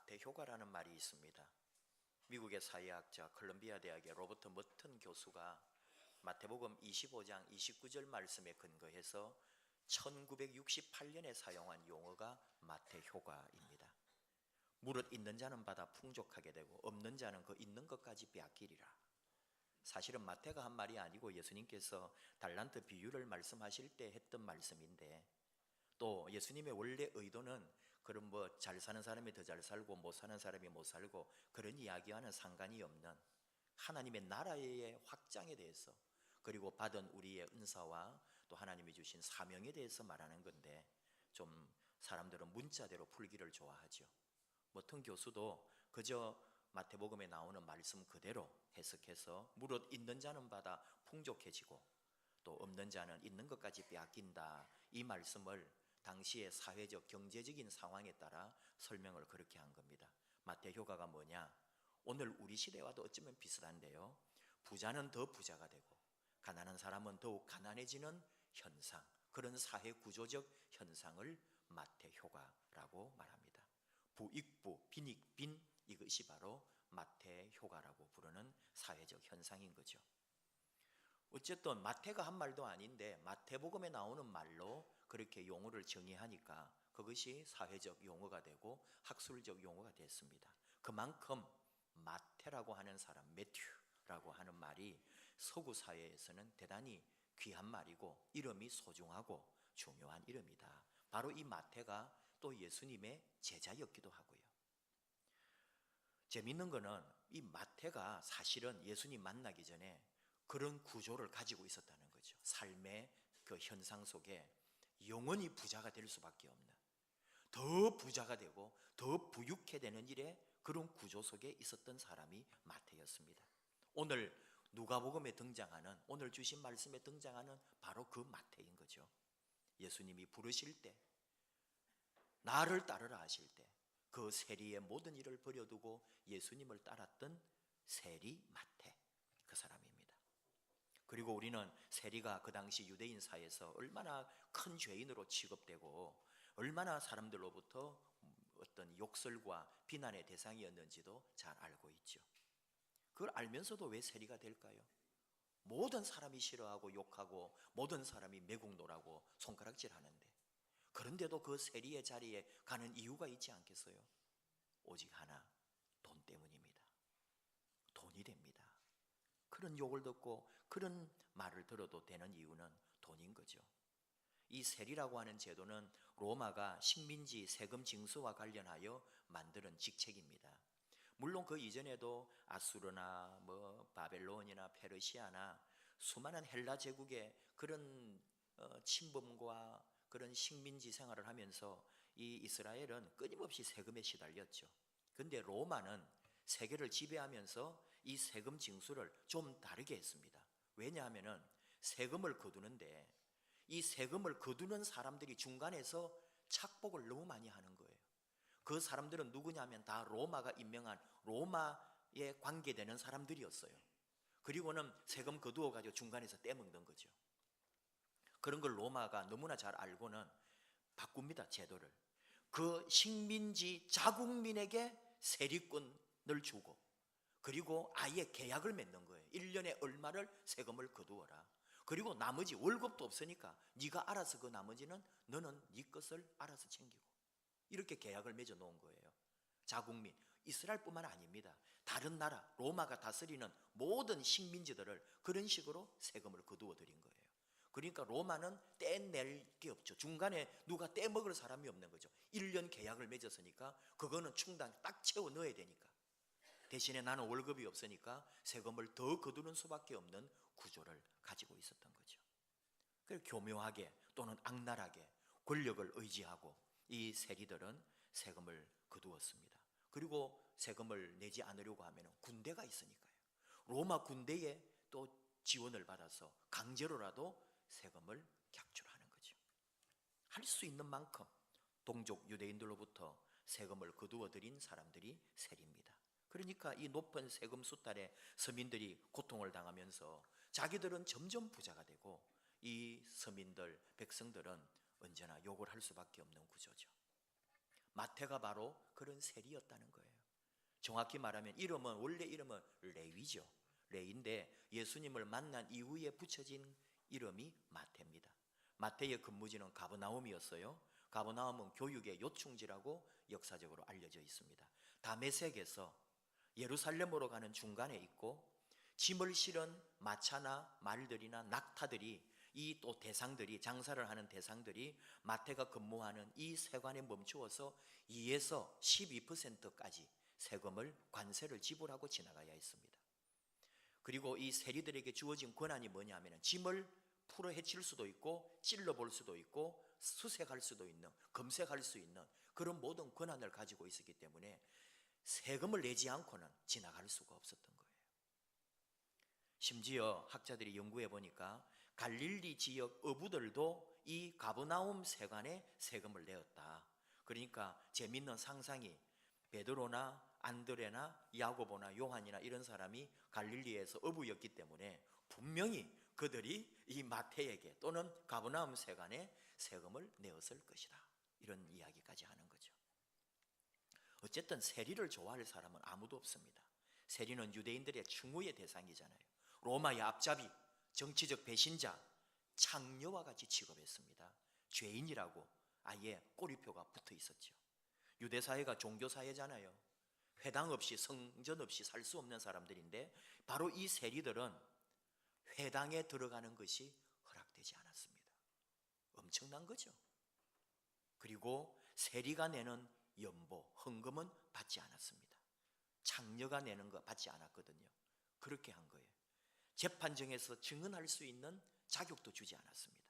마태효과라는 말이 있습니다. 미국의 사회학자 컬럼비아 대학의 로버트 머튼 교수가 마태복음 25장 29절 말씀에 근거해서 1968년에 사용한 용어가 마태효과입니다. 무릇 있는 자는 받아 풍족하게 되고 없는 자는 그 있는 것까지 빼앗기리라. 사실은 마태가 한 말이 아니고 예수님께서 달란트 비유를 말씀하실 때 했던 말씀인데, 또 예수님의 원래 의도는 그런 잘 사는 사람이 더 잘 살고 못 사는 사람이 못 살고 그런 이야기와는 상관이 없는 하나님의 나라의 확장에 대해서, 그리고 받은 우리의 은사와 또 하나님이 주신 사명에 대해서 말하는 건데, 좀 사람들은 문자대로 풀기를 좋아하죠. 머튼 교수도 그저 마태복음에 나오는 말씀 그대로 해석해서 무릇 있는 자는 받아 풍족해지고 또 없는 자는 있는 것까지 빼앗긴다, 이 말씀을 당시의 사회적 경제적인 상황에 따라 설명을 그렇게 한 겁니다. 마태효과가 뭐냐? 오늘 우리 시대와도 어쩌면 비슷한데요, 부자는 더 부자가 되고 가난한 사람은 더욱 가난해지는 현상, 그런 사회 구조적 현상을 마태효과라고 말합니다. 부익부, 빈익빈, 이것이 바로 마태효과라고 부르는 사회적 현상인 거죠. 어쨌든 마태가 한 말도 아닌데 마태복음에 나오는 말로 그렇게 용어를 정의하니까 그것이 사회적 용어가 되고 학술적 용어가 됐습니다. 그만큼 마태라고 하는 사람, 매튜라고 하는 말이 서구 사회에서는 대단히 귀한 말이고 이름이 소중하고 중요한 이름이다. 바로 이 마태가 또 예수님의 제자였기도 하고요. 재밌는 거는 이 마태가 사실은 예수님 만나기 전에 그런 구조를 가지고 있었다는 거죠. 삶의 그 현상 속에 영원히 부자가 될 수밖에 없는, 더 부자가 되고 더 부유케 되는 일에 그런 구조 속에 있었던 사람이 마태였습니다. 오늘 누가복음에 등장하는, 오늘 주신 말씀에 등장하는 바로 그 마태인 거죠. 예수님이 부르실 때, 나를 따르라 하실 때 그 세리의 모든 일을 버려두고 예수님을 따랐던 세리 마태, 그 사람입니다. 그리고 우리는 세리가 그 당시 유대인 사회에서 얼마나 큰 죄인으로 취급되고 얼마나 사람들로부터 어떤 욕설과 비난의 대상이었는지도 잘 알고 있죠. 그걸 알면서도 왜 세리가 될까요? 모든 사람이 싫어하고 욕하고 모든 사람이 매국노라고 손가락질하는데, 그런데도 그 세리의 자리에 가는 이유가 있지 않겠어요? 오직 하나, 돈 때문입니다. 돈이 됩니다. 그런 욕을 듣고 그런 말을 들어도 되는 이유는 돈인 거죠. 이 세리라고 하는 제도는 로마가 식민지 세금 징수와 관련하여 만드는 직책입니다. 물론 그 이전에도 아수르나 바벨론이나 페르시아나 수많은 헬라 제국의 그런 침범과 그런 식민지 생활을 하면서 이 이스라엘은 끊임없이 세금에 시달렸죠. 그런데 로마는 세계를 지배하면서 이 세금 징수를 좀 다르게 했습니다. 왜냐하면 세금을 거두는데 이 세금을 거두는 사람들이 중간에서 착복을 너무 많이 하는 거예요. 그 사람들은 누구냐면 다 로마가 임명한 로마에 관계되는 사람들이었어요. 그리고는 세금 거두어 가지고 중간에서 떼먹는 거죠. 그런 걸 로마가 너무나 잘 알고는 바꿉니다, 제도를. 그 식민지 자국민에게 세리권을 주고, 그리고 아예 계약을 맺는 거예요. 1년에 얼마를 세금을 거두어라. 그리고 나머지 월급도 없으니까 네가 알아서 그 나머지는 너는 네 것을 알아서 챙기고, 이렇게 계약을 맺어 놓은 거예요. 자국민, 이스라엘뿐만 아닙니다. 다른 나라, 로마가 다스리는 모든 식민지들을 그런 식으로 세금을 거두어 드린 거예요. 그러니까 로마는 떼낼 게 없죠. 중간에 누가 떼먹을 사람이 없는 거죠. 1년 계약을 맺었으니까 그거는 충당 딱 채워 넣어야 되니까. 대신에 나는 월급이 없으니까 세금을 더 거두는 수밖에 없는 구조를 가지고 있었던 거죠. 그래서 교묘하게 또는 악랄하게 권력을 의지하고 이 세리들은 세금을 거두었습니다. 그리고 세금을 내지 않으려고 하면 군대가 있으니까요. 로마 군대에 또 지원을 받아서 강제로라도 세금을 객출하는 거죠. 할 수 있는 만큼 동족 유대인들로부터 세금을 거두어 들인 사람들이 세리입니다. 그러니까 이 높은 세금 수달에 서민들이 고통을 당하면서 자기들은 점점 부자가 되고 이 서민들, 백성들은 언제나 욕을 할 수밖에 없는 구조죠. 마태가 바로 그런 세리였다는 거예요. 정확히 말하면 이름은, 원래 이름은 레위죠. 레위인데 예수님을 만난 이후에 붙여진 이름이 마태입니다. 마태의 근무지는 가버나움이었어요. 가버나움은 교육의 요충지라고 역사적으로 알려져 있습니다. 다메섹에서 예루살렘으로 가는 중간에 있고, 짐을 실은 마차나 말들이나 낙타들이, 이 또 대상들이, 장사를 하는 대상들이 마태가 근무하는 이 세관에 멈추어서 2에서 12%까지 세금을, 관세를 지불하고 지나가야 했습니다. 그리고 이 세리들에게 주어진 권한이 뭐냐면 짐을 풀어 헤칠 수도 있고 찔러볼 수도 있고 수색할 수도 있는, 검색할 수 있는 그런 모든 권한을 가지고 있었기 때문에 세금을 내지 않고는 지나갈 수가 없었던 거예요. 심지어 학자들이 연구해 보니까 갈릴리 지역 어부들도 이 가버나움 세관에 세금을 내었다. 그러니까 재밌는 상상이, 베드로나 안드레나 야고보나 요한이나 이런 사람이 갈릴리에서 어부였기 때문에 분명히 그들이 이 마태에게 또는 가버나움 세관에 세금을 내었을 것이다. 이런 이야기까지 하는 거죠. 어쨌든 세리를 좋아할 사람은 아무도 없습니다. 세리는 유대인들의 충우의 대상이잖아요. 로마의 앞잡이, 정치적 배신자, 창녀와 같이 취급했습니다. 죄인이라고 아예 꼬리표가 붙어 있었죠. 유대사회가 종교사회잖아요. 회당 없이, 성전 없이 살 수 없는 사람들인데 바로 이 세리들은 회당에 들어가는 것이 허락되지 않았습니다. 엄청난 거죠. 그리고 세리가 내는 연보, 헌금은 받지 않았습니다. 창녀가 내는 거 받지 않았거든요. 그렇게 한 거예요. 재판정에서 증언할 수 있는 자격도 주지 않았습니다.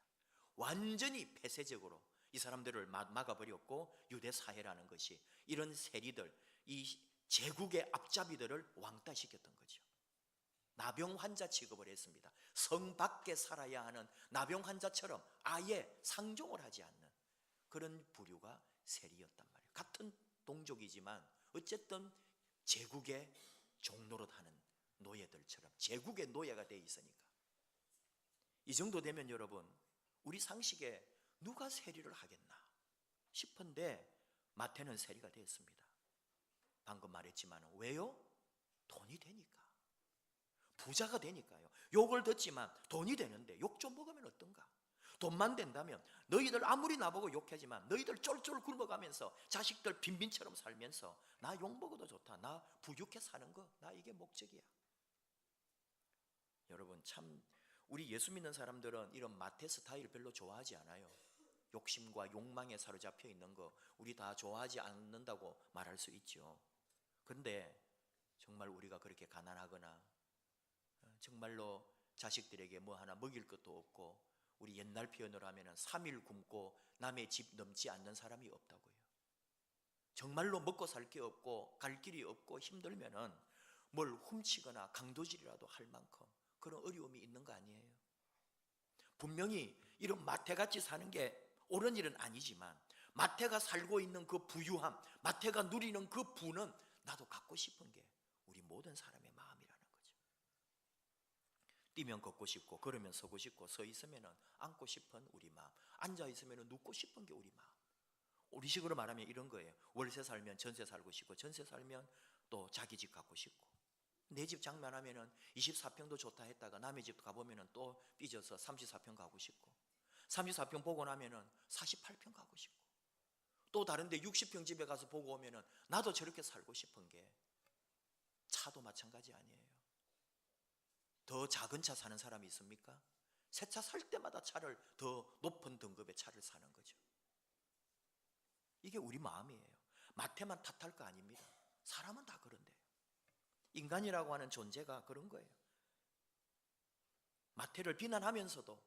완전히 폐쇄적으로 이 사람들을 막아버렸고, 유대 사회라는 것이 이런 세리들, 이 제국의 앞잡이들을 왕따시켰던 거죠. 나병 환자 취급을 했습니다. 성 밖에 살아야 하는 나병 환자처럼 아예 상종을 하지 않는 그런 부류가 세리였단 말이에요. 같은 동족이지만 어쨌든 제국의 종노릇하는 노예들처럼 제국의 노예가 돼 있으니까. 이 정도 되면 여러분, 우리 상식에 누가 세리를 하겠나 싶은데 마태는 세리가 됐습니다. 방금 말했지만 왜요? 돈이 되니까. 부자가 되니까요. 욕을 듣지만 돈이 되는데 욕 좀 먹으면 어떤가? 돈만 된다면 너희들 아무리 나보고 욕하지만 너희들 쫄쫄 굶어가면서 자식들 빈빈처럼 살면서 나 욕 먹어도 좋다. 나 부유하게 사는 거, 나 이게 목적이야. 여러분, 참 우리 예수 믿는 사람들은 이런 마태 스타일 별로 좋아하지 않아요. 욕심과 욕망에 사로잡혀 있는 거 우리 다 좋아하지 않는다고 말할 수 있죠. 그런데 정말 우리가 그렇게 가난하거나 정말로 자식들에게 뭐 하나 먹일 것도 없고, 우리 옛날 표현으로 하면 3일 굶고 남의 집 넘지 않는 사람이 없다고요. 정말로 먹고 살 게 없고 갈 길이 없고 힘들면은 뭘 훔치거나 강도질이라도 할 만큼 그런 어려움이 있는 거 아니에요. 분명히 이런 마태같이 사는 게 옳은 일은 아니지만 마태가 살고 있는 그 부유함, 마태가 누리는 그 부는 나도 갖고 싶은 게 우리 모든 사람의 마음이라는 거죠. 뛰면 걷고 싶고 걸으면 서고 싶고 서 있으면 앉고 싶은 우리 마음, 앉아 있으면 눕고 싶은 게 우리 마음. 우리식으로 말하면 이런 거예요. 월세 살면 전세 살고 싶고, 전세 살면 또 자기 집 갖고 싶고, 내 집 장만하면 24평도 좋다 했다가 남의 집 가보면 또 삐져서 34평 가고 싶고, 34평 보고 나면 48평 가고 싶고, 또 다른데 60평 집에 가서 보고 오면 나도 저렇게 살고 싶은 게, 차도 마찬가지 아니에요. 더 작은 차 사는 사람이 있습니까? 새 차 살 때마다 차를, 더 높은 등급의 차를 사는 거죠. 이게 우리 마음이에요. 마태만 탓할 거 아닙니다. 사람은 다 그런데 인간이라고 하는 존재가 그런 거예요. 마태를 비난하면서도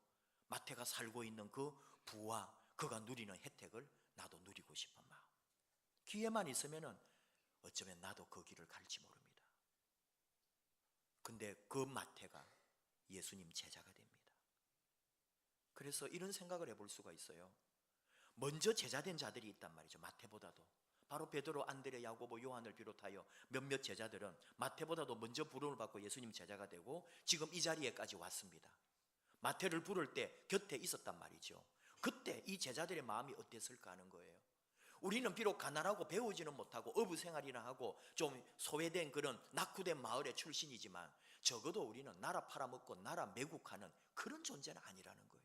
마태가 살고 있는 그 부와 그가 누리는 혜택을 나도 누리고 싶은 마음. 기회만 있으면 어쩌면 나도 그 길을 갈지 모릅니다. 근데 그 마태가 예수님 제자가 됩니다. 그래서 이런 생각을 해볼 수가 있어요. 먼저 제자된 자들이 있단 말이죠. 마태보다도. 바로 베드로, 안드레, 야고보, 요한을 비롯하여 몇몇 제자들은 마태보다도 먼저 부름을 받고 예수님 제자가 되고 지금 이 자리에까지 왔습니다. 마태를 부를 때 곁에 있었단 말이죠. 그때 이 제자들의 마음이 어땠을까 하는 거예요. 우리는 비록 가난하고 배우지는 못하고 어부 생활이나 하고 좀 소외된 그런 낙후된 마을의 출신이지만 적어도 우리는 나라 팔아먹고 나라 매국하는 그런 존재는 아니라는 거예요.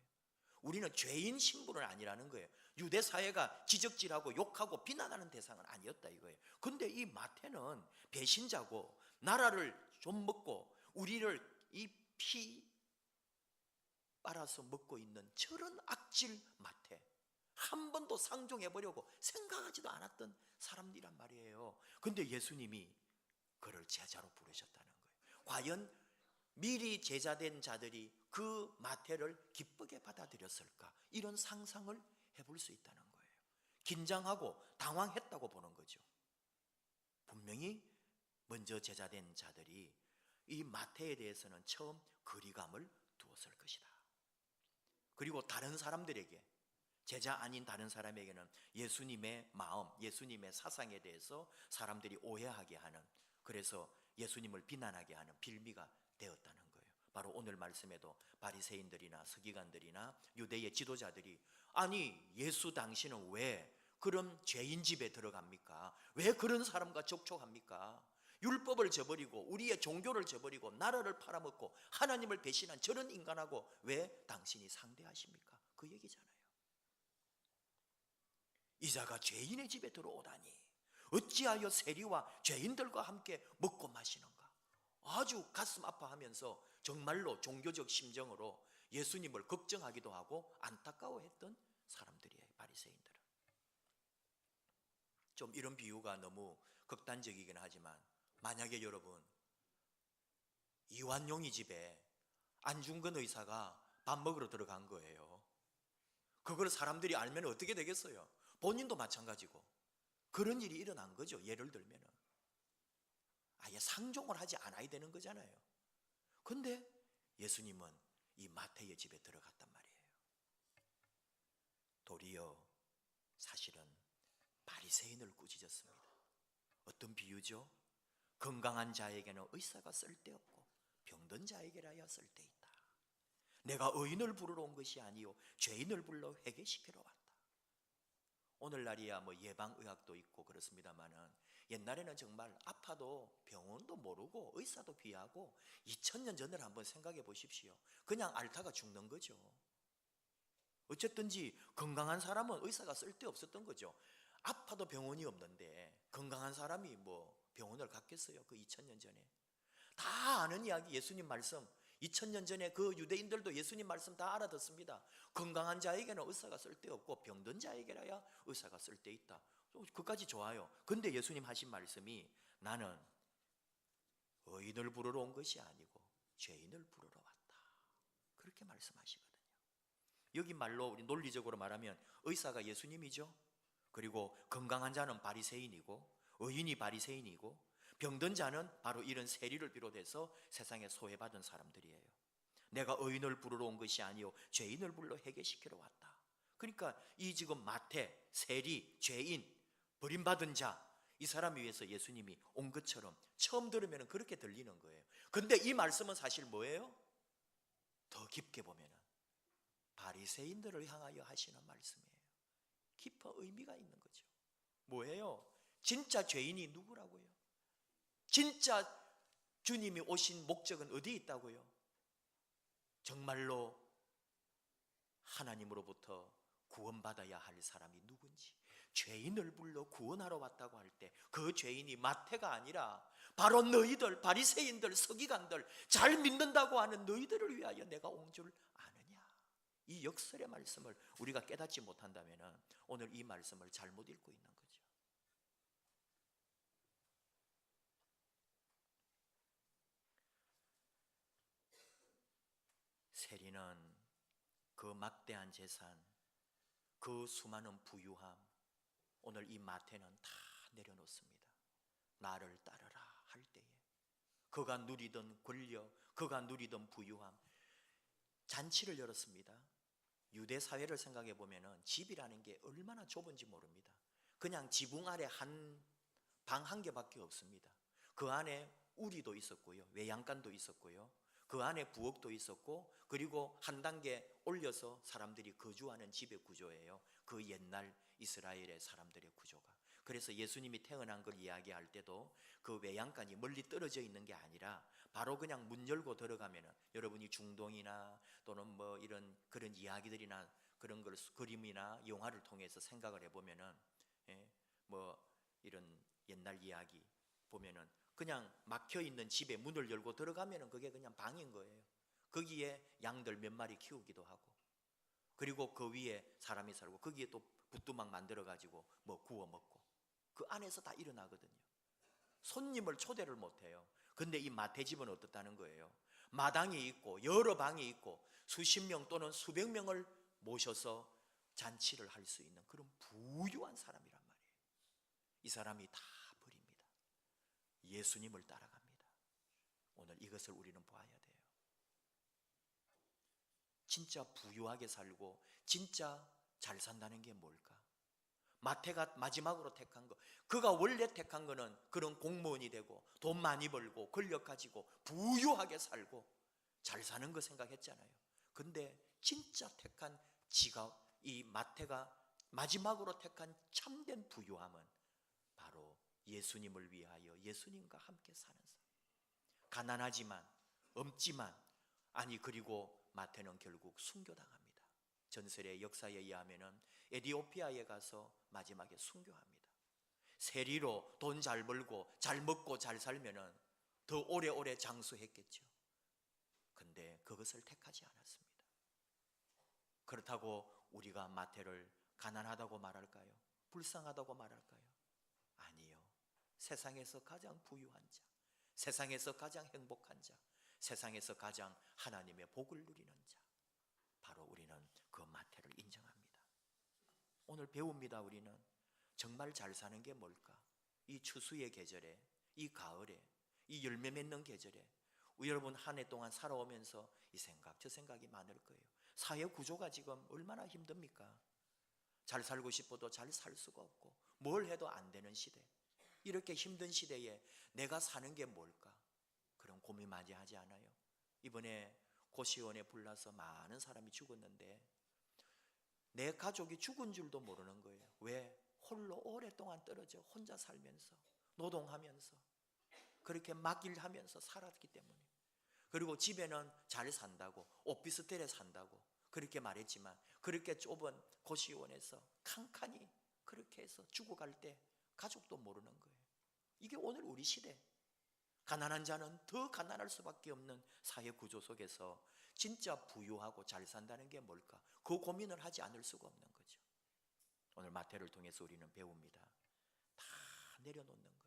우리는 죄인 신분은 아니라는 거예요. 유대 사회가 지적질하고 욕하고 비난하는 대상은 아니었다 이거예요. 근데 이 마태는 배신자고 나라를 좀 먹고 우리를 이 피 빨아서 먹고 있는 저런 악질 마태, 한 번도 상종해보려고 생각하지도 않았던 사람이란 말이에요. 근데 예수님이 그를 제자로 부르셨다는 거예요. 과연 미리 제자된 자들이 그 마태를 기쁘게 받아들였을까? 이런 상상을 해볼 수 있다는 거예요. 긴장하고 당황했다고 보는 거죠. 분명히 먼저 제자된 자들이 이 마태에 대해서는 처음 거리감을 두었을 것이다. 그리고 다른 사람들에게, 제자 아닌 다른 사람에게는 예수님의 마음, 예수님의 사상에 대해서 사람들이 오해하게 하는, 그래서 예수님을 비난하게 하는 빌미가 되었다는 거예요. 바로 오늘 말씀에도 바리새인들이나 서기관들이나 유대의 지도자들이 아니 예수 당신은 왜 그런 죄인 집에 들어갑니까? 왜 그런 사람과 접촉합니까? 율법을 저버리고 우리의 종교를 저버리고 나라를 팔아먹고 하나님을 배신한 저런 인간하고 왜 당신이 상대하십니까? 그 얘기잖아요. 이자가 죄인의 집에 들어오다니 어찌하여 세리와 죄인들과 함께 먹고 마시는가? 아주 가슴 아파하면서 정말로 종교적 심정으로 예수님을 걱정하기도 하고 안타까워했던 사람들이에요. 바리새인들은. 좀 이런 비유가 너무 극단적이긴 하지만 만약에 여러분 이완용이 집에 안중근 의사가 밥 먹으러 들어간 거예요. 그걸 사람들이 알면 어떻게 되겠어요? 본인도 마찬가지고 그런 일이 일어난 거죠. 예를 들면 아예 상종을 하지 않아야 되는 거잖아요. 근데 예수님은 이 마태의 집에 들어갔단 말이에요. 도리어 사실은 바리새인을 꾸짖었습니다. 어떤 비유죠? 건강한 자에게는 의사가 쓸데없고 병든 자에게라야 쓸데있다. 내가 의인을 부르러 온 것이 아니요 죄인을 불러 회개시키러 왔다. 오늘날이야 뭐 예방의학도 있고 그렇습니다만은 옛날에는 정말 아파도 병원도 모르고 의사도 귀하고 2000년 전을 한번 생각해 보십시오. 그냥 앓다가 죽는 거죠. 어쨌든지 건강한 사람은 의사가 쓸데없었던 거죠. 아파도 병원이 없는데 건강한 사람이 뭐 병원을 갔겠어요? 그 2000년 전에. 다 아는 이야기 예수님 말씀. 2000년 전에 그 유대인들도 예수님 말씀 다 알아듣습니다. 건강한 자에게는 의사가 쓸데없고 병든 자에게라야 의사가 쓸데있다. 그까지 좋아요. 근데 예수님 하신 말씀이 나는 의인을 부르러 온 것이 아니고 죄인을 부르러 왔다. 그렇게 말씀하시거든요. 여기 말로 우리 논리적으로 말하면 의사가 예수님이죠. 그리고 건강한 자는 바리새인이고 의인이 바리새인이고 병든 자는 바로 이런 세리를 비롯해서 세상에 소외받은 사람들이에요. 내가 의인을 부르러 온 것이 아니요 죄인을 불러 회개시키러 왔다. 그러니까 이 지금 마태, 세리, 죄인, 버림받은 자, 이 사람 위해서 예수님이 온 것처럼 처음 들으면 그렇게 들리는 거예요. 근데 이 말씀은 사실 뭐예요? 더 깊게 보면 바리새인들을 향하여 하시는 말씀이에요. 깊은 의미가 있는 거죠. 뭐예요? 진짜 죄인이 누구라고요? 진짜 주님이 오신 목적은 어디에 있다고요? 정말로 하나님으로부터 구원받아야 할 사람이 누군지, 죄인을 불러 구원하러 왔다고 할 때 그 죄인이 마태가 아니라 바로 너희들 바리새인들 서기관들 잘 믿는다고 하는 너희들을 위하여 내가 온 줄 아느냐. 이 역설의 말씀을 우리가 깨닫지 못한다면 오늘 이 말씀을 잘못 읽고 있는 거죠. 세리는 그 막대한 재산, 그 수많은 부유함, 오늘 이 마태는 다 내려놓습니다. 나를 따르라 할 때에 그가 누리던 권력, 그가 누리던 부유함, 잔치를 열었습니다. 유대 사회를 생각해 보면 집이라는 게 얼마나 좁은지 모릅니다. 그냥 지붕 아래 방 한 개밖에 없습니다. 그 안에 우리도 있었고요, 외양간도 있었고요, 그 안에 부엌도 있었고, 그리고 한 단계 올려서 사람들이 거주하는 집의 구조예요. 그 옛날 이스라엘의 사람들의 구조가. 그래서 예수님이 태어난 걸 이야기할 때도 그 외양간이 멀리 떨어져 있는 게 아니라 바로 그냥 문 열고 들어가면은, 여러분이 중동이나 또는 뭐 이런 그런 이야기들이나 그런 걸 그림이나 영화를 통해서 생각을 해보면은, 뭐 이런 옛날 이야기 보면은 그냥 막혀 있는 집에 문을 열고 들어가면은 그게 그냥 방인 거예요. 거기에 양들 몇 마리 키우기도 하고, 그리고 그 위에 사람이 살고, 거기에 또 부뚜막 만들어 가지고 뭐 구워 먹고, 그 안에서 다 일어나거든요. 손님을 초대를 못 해요. 근데 이 마태집은 어떻다는 거예요? 마당이 있고 여러 방이 있고 수십 명 또는 수백 명을 모셔서 잔치를 할 수 있는 그런 부유한 사람이란 말이에요. 이 사람이 다 버립니다. 예수님을 따라갑니다. 오늘 이것을 우리는 봐야 돼요. 진짜 부유하게 살고 진짜 잘 산다는 게 뭘까? 마태가 마지막으로 택한 거, 그가 원래 택한 거는 그런 공무원이 되고 돈 많이 벌고 권력 가지고 부유하게 살고 잘 사는 거 생각했잖아요. 근데 진짜 택한 지가, 이 마태가 마지막으로 택한 참된 부유함은 바로 예수님을 위하여 예수님과 함께 사는 삶. 가난하지만 없지만, 아니 그리고 마태는 결국 순교당합니다. 전설의 역사에 의하면은 에티오피아에 가서 마지막에 순교합니다. 세리로 돈 잘 벌고 잘 먹고 잘 살면은 더 오래오래 장수했겠죠. 근데 그것을 택하지 않았습니다. 그렇다고 우리가 마태를 가난하다고 말할까요? 불쌍하다고 말할까요? 아니요. 세상에서 가장 부유한 자, 세상에서 가장 행복한 자, 세상에서 가장 하나님의 복을 누리는 자, 바로 우리는 그 마태를 인정합니다. 오늘 배웁니다. 우리는 정말 잘 사는 게 뭘까? 이 추수의 계절에, 이 가을에, 이 열매 맺는 계절에 여러분 한 해 동안 살아오면서 이 생각 저 생각이 많을 거예요. 사회 구조가 지금 얼마나 힘듭니까? 잘 살고 싶어도 잘 살 수가 없고 뭘 해도 안 되는 시대, 이렇게 힘든 시대에 내가 사는 게 뭘까? 그런 고민 많이 하지 않아요? 이번에 고시원에 불나서 많은 사람이 죽었는데 내 가족이 죽은 줄도 모르는 거예요. 왜? 홀로 오랫동안 떨어져 혼자 살면서 노동하면서 그렇게 막일하면서 살았기 때문에. 그리고 집에는 잘 산다고, 오피스텔에 산다고 그렇게 말했지만 그렇게 좁은 고시원에서 칸칸이 그렇게 해서 죽어갈 때 가족도 모르는 거예요. 이게 오늘 우리 시대. 가난한 자는 더 가난할 수밖에 없는 사회 구조 속에서 진짜 부유하고 잘 산다는 게 뭘까? 그 고민을 하지 않을 수가 없는 거죠. 오늘 마태를 통해서 우리는 배웁니다. 다 내려놓는 거예요.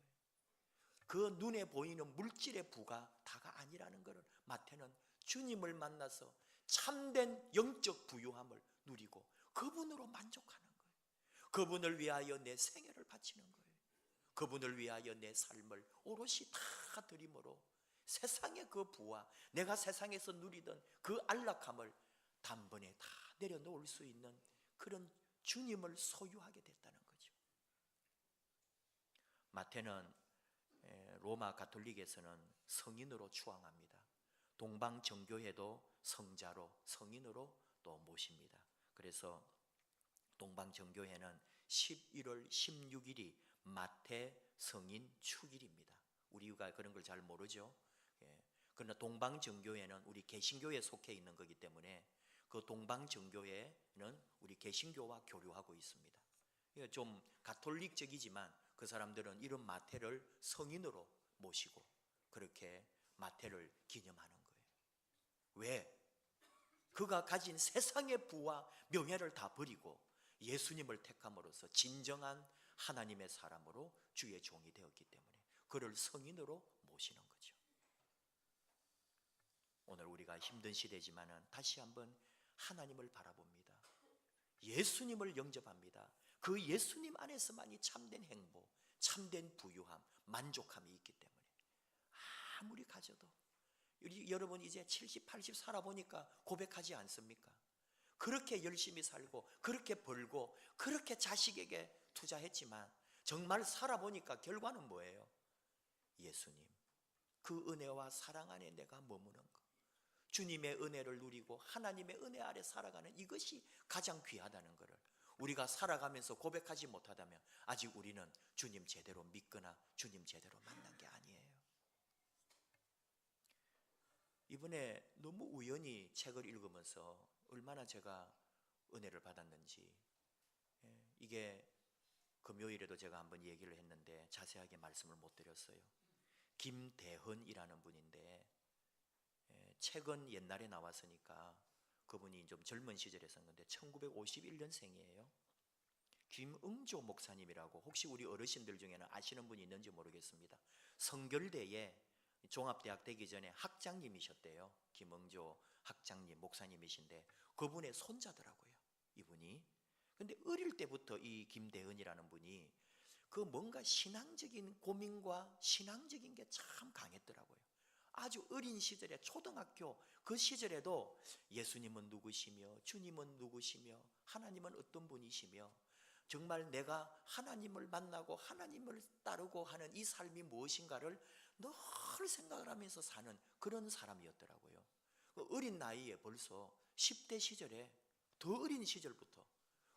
그 눈에 보이는 물질의 부가 다가 아니라는 것을 마태는 주님을 만나서 참된 영적 부유함을 누리고 그분으로 만족하는 거예요. 그분을 위하여 내 생애를 바치는 거예요. 그분을 위하여 내 삶을 오롯이 다 드림으로 세상의 그 부와 내가 세상에서 누리던 그 안락함을 단번에 다 내려놓을 수 있는 그런 주님을 소유하게 됐다는 거죠. 마태는 로마 가톨릭에서는 성인으로 추앙합니다. 동방 정교회도 성자로 성인으로 또 모십니다. 그래서 동방 정교회는 11월 16일이 마태 성인 축일입니다. 우리가 그런 걸 잘 모르죠. 그러나 동방 정교회는 우리 개신교에 속해 있는 거기 때문에 그 동방 정교회는 우리 개신교와 교류하고 있습니다. 좀 가톨릭적이지만 그 사람들은 이런 마태를 성인으로 모시고 그렇게 마태를 기념하는 거예요. 왜? 그가 가진 세상의 부와 명예를 다 버리고 예수님을 택함으로써 진정한 하나님의 사람으로 주의 종이 되었기 때문에 그를 성인으로 모시는 거죠. 오늘 우리가 힘든 시대지만은 다시 한번 하나님을 바라봅니다. 예수님을 영접합니다. 그 예수님 안에서만이 참된 행복, 참된 부유함, 만족함이 있기 때문에 아무리 가져도 여러분 이제 70, 80 살아보니까 고백하지 않습니까? 그렇게 열심히 살고 그렇게 벌고 그렇게 자식에게 투자했지만 정말 살아보니까 결과는 뭐예요? 예수님, 그 은혜와 사랑 안에 내가 머무는 것, 주님의 은혜를 누리고 하나님의 은혜 아래 살아가는 이것이 가장 귀하다는 것을 우리가 살아가면서 고백하지 못하다면 아직 우리는 주님 제대로 믿거나 주님 제대로 만난 게 아니에요. 이번에 너무 우연히 책을 읽으면서 얼마나 제가 은혜를 받았는지, 이게 금요일에도 제가 한번 얘기를 했는데 자세하게 말씀을 못 드렸어요. 김대헌이라는 분인데, 책은 옛날에 나왔으니까 그분이 좀 젊은 시절에 썼는데 1951년생이에요. 김응조 목사님이라고, 혹시 우리 어르신들 중에는 아시는 분이 있는지 모르겠습니다. 성결대에 종합대학 되기 전에 학장님이셨대요. 김응조 학장님 목사님이신데 그분의 손자더라고요, 이분이. 근데 어릴 때부터 이 김대헌이라는 분이 그 뭔가 신앙적인 고민과 신앙적인 게 참 강했더라고요. 아주 어린 시절에, 초등학교 그 시절에도 예수님은 누구시며 주님은 누구시며 하나님은 어떤 분이시며 정말 내가 하나님을 만나고 하나님을 따르고 하는 이 삶이 무엇인가를 늘 생각을 하면서 사는 그런 사람이었더라고요. 어린 나이에 벌써 10대 시절에, 더 어린 시절부터,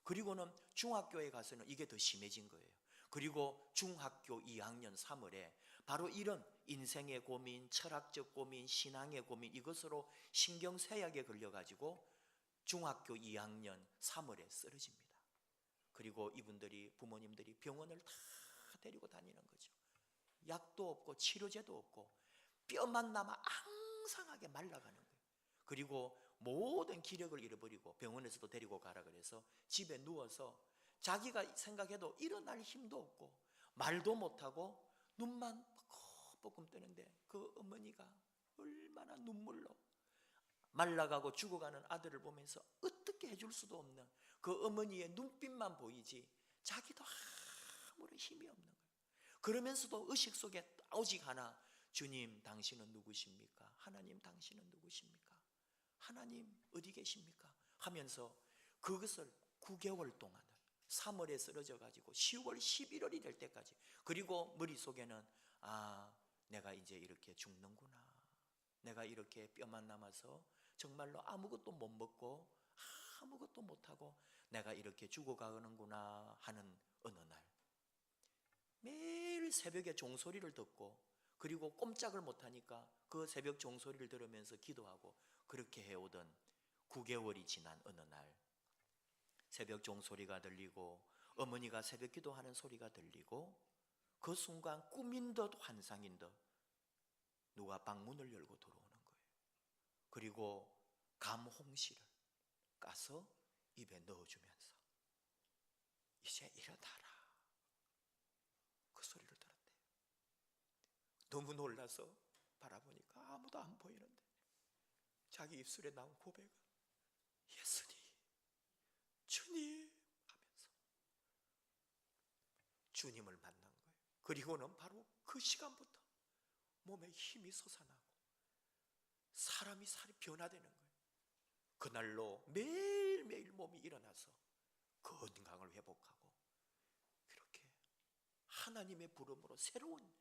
그리고는 중학교에 가서는 이게 더 심해진 거예요. 그리고 중학교 2학년 3월에 바로 이런 인생의 고민, 철학적 고민, 신앙의 고민, 이것으로 신경쇠약에 걸려가지고 중학교 2학년 3월에 쓰러집니다. 그리고 이분들이, 부모님들이 병원을 다 데리고 다니는 거죠. 약도 없고 치료제도 없고 뼈만 남아 앙상하게 말라가는 거예요. 그리고 모든 기력을 잃어버리고 병원에서도 데리고 가라 그래서 집에 누워서 자기가 생각해도 일어날 힘도 없고 말도 못하고 눈만 뻐끔뻐끔 뜨는데 그 어머니가 얼마나 눈물로 말라가고 죽어가는 아들을 보면서 어떻게 해줄 수도 없는 그 어머니의 눈빛만 보이지 자기도 아무런 힘이 없는 거예요. 그러면서도 의식 속에 오직 하나, 주님 당신은 누구십니까? 하나님 당신은 누구십니까? 하나님 어디 계십니까? 하면서 그것을 9개월 동안 3월에 쓰러져 가지고 10월 11월이 될 때까지, 그리고 머릿속에는 내가 이제 이렇게 죽는구나, 내가 이렇게 뼈만 남아서 정말로 아무것도 못 먹고 아무것도 못하고 내가 이렇게 죽어가는구나 하는 어느 날, 매일 새벽에 종소리를 듣고 그리고 꼼짝을 못하니까 그 새벽 종소리를 들으면서 기도하고 그렇게 해오던 9개월이 지난 어느 날, 새벽 종소리가 들리고 어머니가 새벽 기도하는 소리가 들리고 그 순간 꿈인 듯 환상인 듯 누가 방문을 열고 들어오는 거예요. 그리고 감홍시를 까서 입에 넣어주면서 이제 일어나라, 그 소리를 들었대요. 너무 놀라서 바라보니까 아무도 안 보이는데 자기 입술에 나온 고백은 예수님, 주님 하면서 주님을 만난 거예요. 그리고는 바로 그 시간부터 몸에 힘이 솟아나고 사람이 살이 변화되는 거예요. 그날로 매일매일 몸이 일어나서 건강을 회복하고 그렇게 하나님의 부름으로 새로운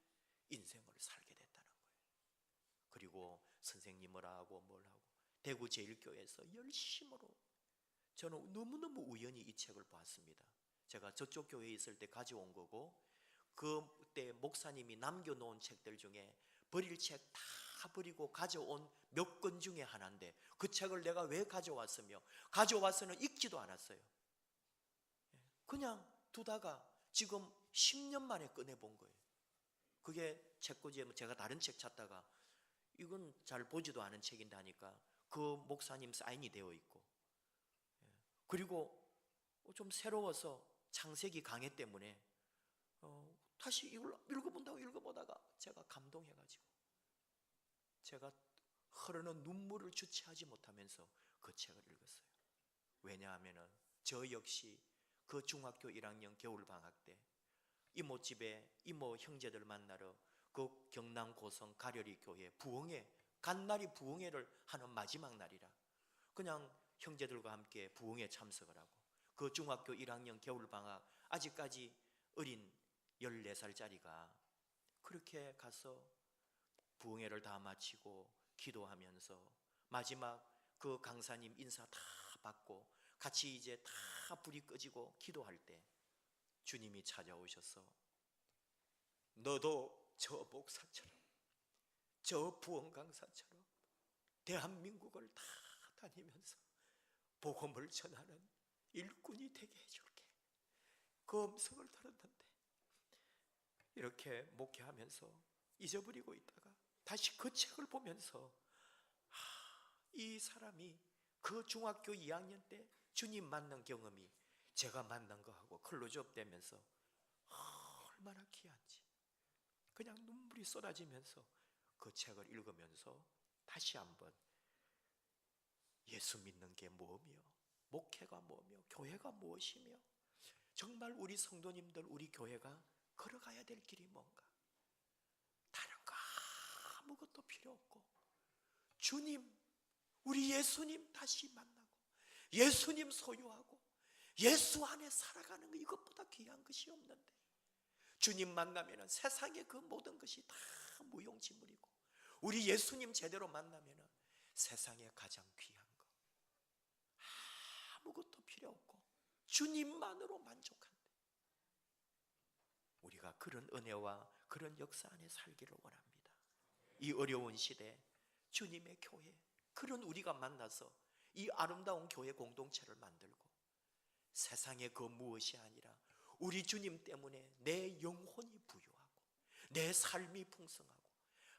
인생을 살게 됐다는 거예요. 그리고 선생님을 하고 뭘 하고 대구 제일교회에서 열심으로, 저는 너무너무 우연히 이 책을 봤습니다. 제가 저쪽 교회에 있을 때 가져온 거고 그때 목사님이 남겨놓은 책들 중에 버릴 책 다 버리고 가져온 몇 권 중에 하나인데 그 책을 내가 왜 가져왔으며 가져와서는 읽지도 않았어요. 그냥 두다가 지금 10년 만에 꺼내본 거예요. 그게 책꽂이에 제가 다른 책 찾다가 이건 잘 보지도 않은 책인데 하니까 그 목사님 사인이 되어 있고, 그리고 좀 새로워서 창세기 강해 때문에 다시 이걸 읽어보다가 제가 감동해가지고 제가 흐르는 눈물을 주체하지 못하면서 그 책을 읽었어요. 왜냐하면 저 역시 그 중학교 1학년 겨울방학 때 이모집에 이모 형제들 만나러 그 경남 고성 가려리 교회 부흥회 간 날이 부흥회를 하는 마지막 날이라 그냥 형제들과 함께 부흥회 참석을 하고 그 중학교 1학년 겨울방학 아직까지 어린 14살짜리가 그렇게 가서 부흥회를 다 마치고 기도하면서 마지막 그 강사님 인사 다 받고 같이 이제 다 불이 꺼지고 기도할 때 주님이 찾아오셔서 너도 저 목사처럼, 저 부흥 강사처럼 대한민국을 다 다니면서 복음을 전하는 일꾼이 되게 해줄게. 그 음성을 들었는데 이렇게 목회하면서 잊어버리고 있다가 다시 그 책을 보면서 이 사람이 그 중학교 2학년 때 주님 만난 경험이 제가 만난 거하고 클로즈업 되면서 얼마나 귀한지 그냥 눈물이 쏟아지면서 그 책을 읽으면서 다시 한번 예수 믿는 게 뭐며, 목회가 뭐며, 교회가 무엇이며, 정말 우리 성도님들, 우리 교회가 걸어가야 될 길이 뭔가, 다른 거 아무것도 필요 없고 주님, 우리 예수님 다시 만나고 예수님 소유하고 예수 안에 살아가는 거, 이것보다 귀한 것이 없는데 주님 만나면 세상의 그 모든 것이 다 무용지물이고 우리 예수님 제대로 만나면 세상에 가장 귀한 거 아무것도 필요 없고 주님만으로 만족한대. 우리가 그런 은혜와 그런 역사 안에 살기를 원합니다. 이 어려운 시대 주님의 교회, 그런 우리가 만나서 이 아름다운 교회 공동체를 만들고 세상의 그 무엇이 아니라 우리 주님 때문에 내 영혼이 부유하고 내 삶이 풍성하고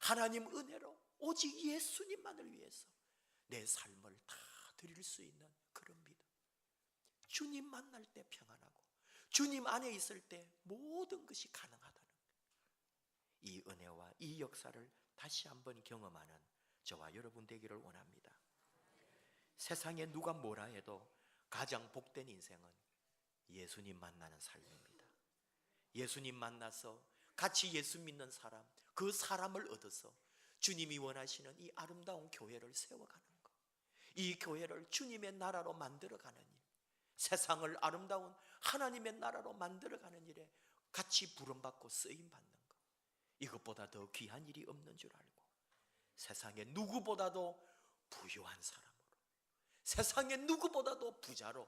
하나님 은혜로 오직 예수님만을 위해서 내 삶을 다 드릴 수 있는 그런 믿음, 주님 만날 때 평안하고 주님 안에 있을 때 모든 것이 가능하다는 이 은혜와 이 역사를 다시 한번 경험하는 저와 여러분 되기를 원합니다. 세상에 누가 뭐라 해도 가장 복된 인생은 예수님 만나는 삶입니다. 예수님 만나서 같이 예수 믿는 사람, 그 사람을 얻어서 주님이 원하시는 이 아름다운 교회를 세워가는 것, 이 교회를 주님의 나라로 만들어가는 일, 세상을 아름다운 하나님의 나라로 만들어가는 일에 같이 부름받고 쓰임받는 것, 이것보다 더 귀한 일이 없는 줄 알고 세상에 누구보다도 부유한 사람으로, 세상에 누구보다도 부자로,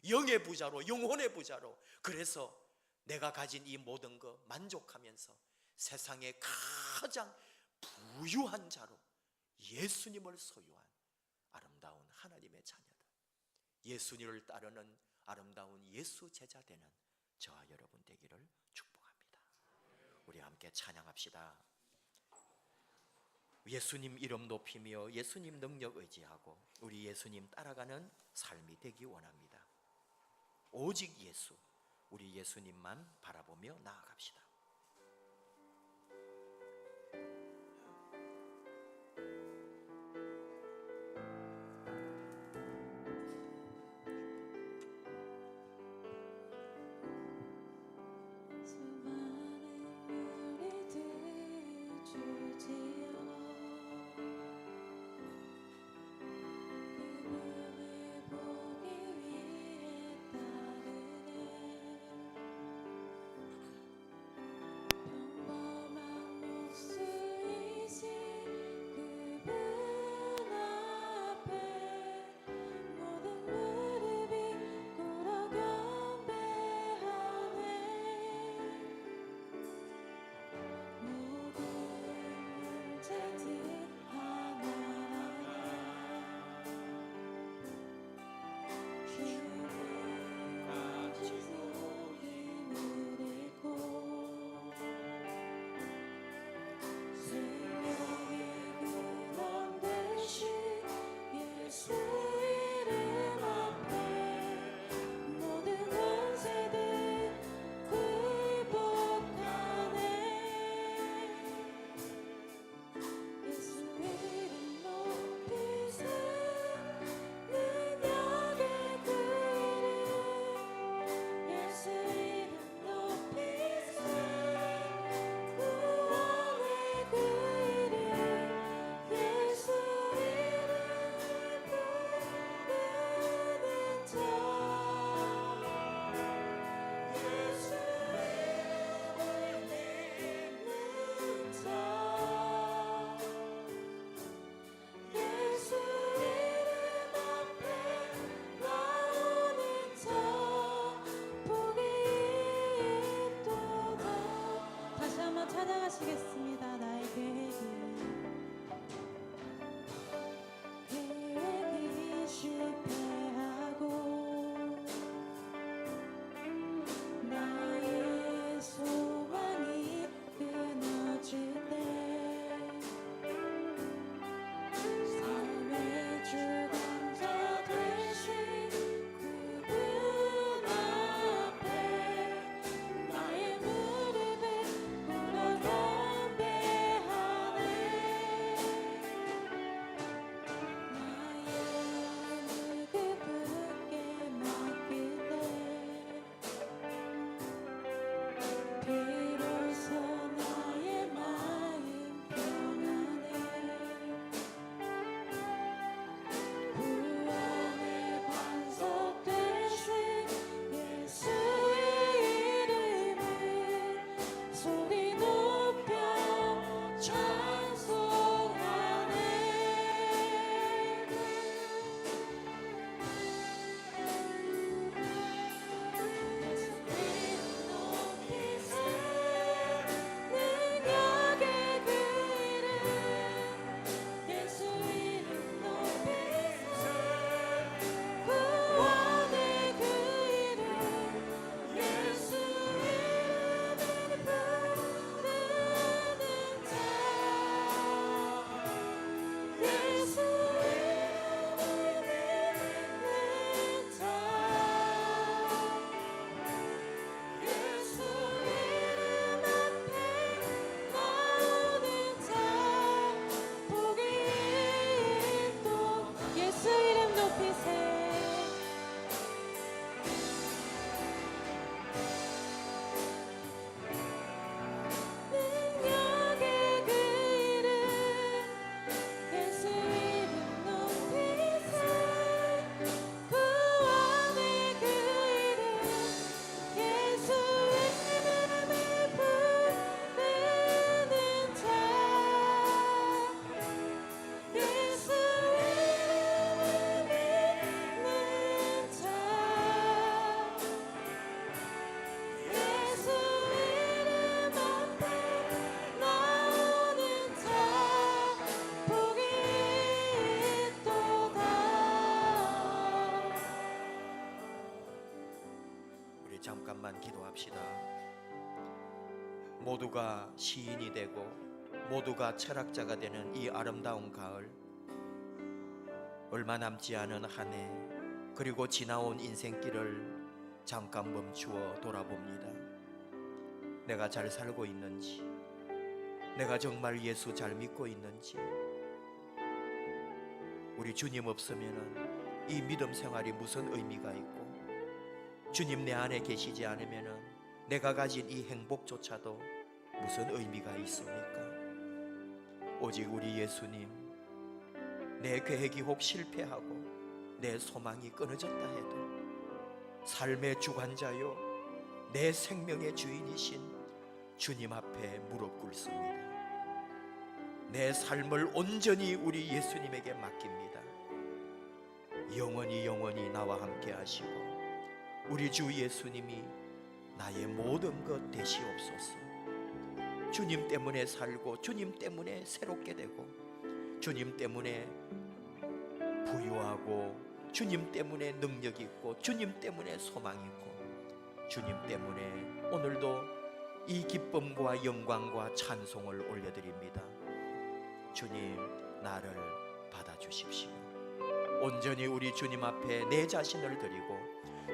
영의 부자로, 영혼의 부자로, 그래서 내가 가진 이 모든 것 만족하면서 세상에 가장 부유한 자로 예수님을 소유한 아름다운 하나님의 자녀들, 예수님을 따르는 아름다운 예수 제자 되는 저와 여러분 되기를 축복합니다. 우리 함께 찬양합시다. 예수님 이름 높이며 예수님 능력 의지하고 우리 예수님 따라가는 삶이 되기 원합니다. 오직 예수, 우리 예수님만 바라보며 나아갑시다. 한번 찬양하시겠습니다. 나의 계획이 실패하고 나의 소망이 끊어질 때 삶의 주관자 되신 그분 앞에 나의 무릎을 꿇어 경배하네. 나의 영혼을 그분께 맡길 때 비로소 나의 마음 평안해. 구원의 반석 되신 예수의 이름을 소리 높여 찬송하네. 예수 이름 높이세. 능력의 그 이름 예수 이름 높이세. 구원의 그 이름 예수 이름을 부르는 자 예수 이름을 믿는 자 예수 이름 앞에 나오는 자 복이 있도. 예수 이름 높이세. 능력의 그 이름 예수 이름 높이세. 구원의 그 이름 예수 이름을 부르는 자 예수 이름을 믿는 자 예수 이름 앞에 나오는 자 복이 있도다. 우리 잠깐만 기도합시다. 모두가 시인이 되고 모두가 철학자가 되는 이 아름다운 가을, 얼마 남지 않은 한 해, 그리고 지나온 인생길을 잠깐 멈추어 돌아봅니다. 내가 잘 살고 있는지, 내가 정말 예수 잘 믿고 있는지, 우리 주님 없으면은 이 믿음 생활이 무슨 의미가 있고, 주님 내 안에 계시지 않으면은 내가 가진 이 행복조차도 무슨 의미가 있습니까? 오직 우리 예수님, 내 계획이 혹 실패하고 내 소망이 끊어졌다 해도 삶의 주관자요 내 생명의 주인이신 주님 앞에 무릎 꿇습니다. 내 삶을 온전히 우리 예수님에게 맡깁니다. 영원히 나와 함께 하시고 우리 주 예수님이 나의 모든 것 되시옵소서. 주님 때문에 살고 주님 때문에 새롭게 되고 주님 때문에 부유하고 주님 때문에 능력 있고 주님 때문에 소망 있고 주님 때문에 오늘도 이 기쁨과 영광과 찬송을 올려드립니다. 주님, 나를 받아주십시오. 온전히 우리 주님 앞에 내 자신을 드리고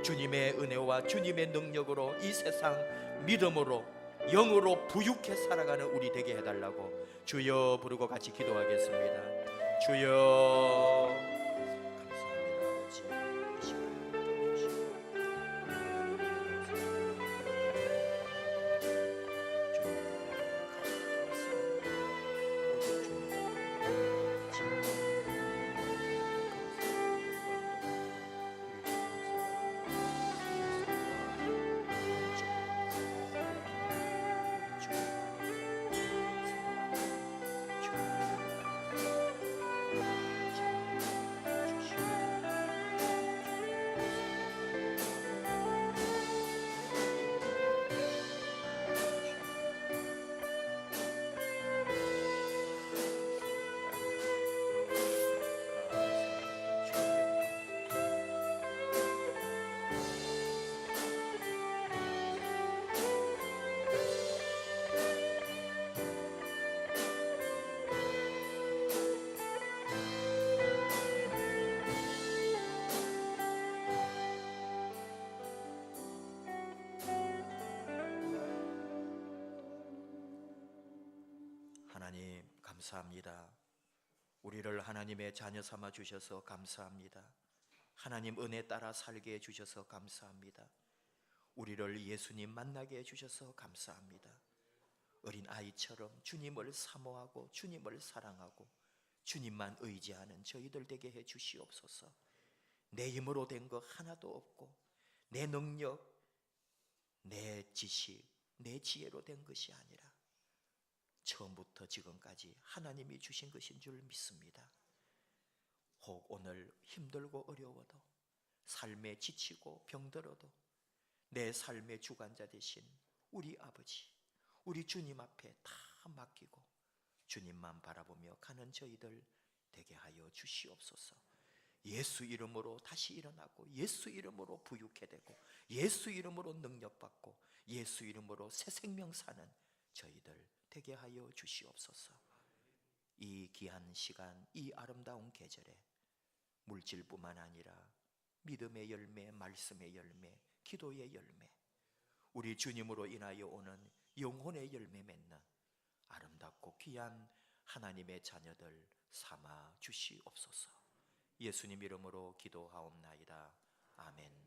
주님의 은혜와 주님의 능력으로 이 세상 믿음으로 영으로 부유케 살아가는 우리 되게 해달라고 주여 부르고 같이 기도하겠습니다. 주여, 감사합니다. 아버지, 이 시간을 주시고 하나님 감사합니다. 우리를 하나님의 자녀 삼아 주셔서 감사합니다. 하나님 은혜 따라 살게 해 주셔서 감사합니다. 우리를 예수님 만나게 해 주셔서 감사합니다. 어린 아이처럼 주님을 사모하고 주님을 사랑하고 주님만 의지하는 저희들 되게 해 주시옵소서. 내 힘으로 된 것 하나도 없고 내 능력, 내 지식, 내 지혜로 된 것이 아니라 처음부터 지금까지 하나님이 주신 것인 줄 믿습니다. 혹 오늘 힘들고 어려워도, 삶에 지치고 병들어도 내 삶의 주관자 되신 우리 아버지, 우리 주님 앞에 다 맡기고 주님만 바라보며 가는 저희들 되게 하여 주시옵소서. 예수 이름으로 다시 일어나고 예수 이름으로 부유케 되고 예수 이름으로 능력받고 예수 이름으로 새 생명 사는 저희들 되게 하여 주시옵소서. 이 귀한 시간, 이 아름다운 계절에 물질뿐만 아니라 믿음의 열매, 말씀의 열매, 기도의 열매, 우리 주님으로 인하여 오는 영혼의 열매 맺는 아름답고 귀한 하나님의 자녀들 삼아 주시옵소서. 예수님 이름으로 기도하옵나이다. 아멘.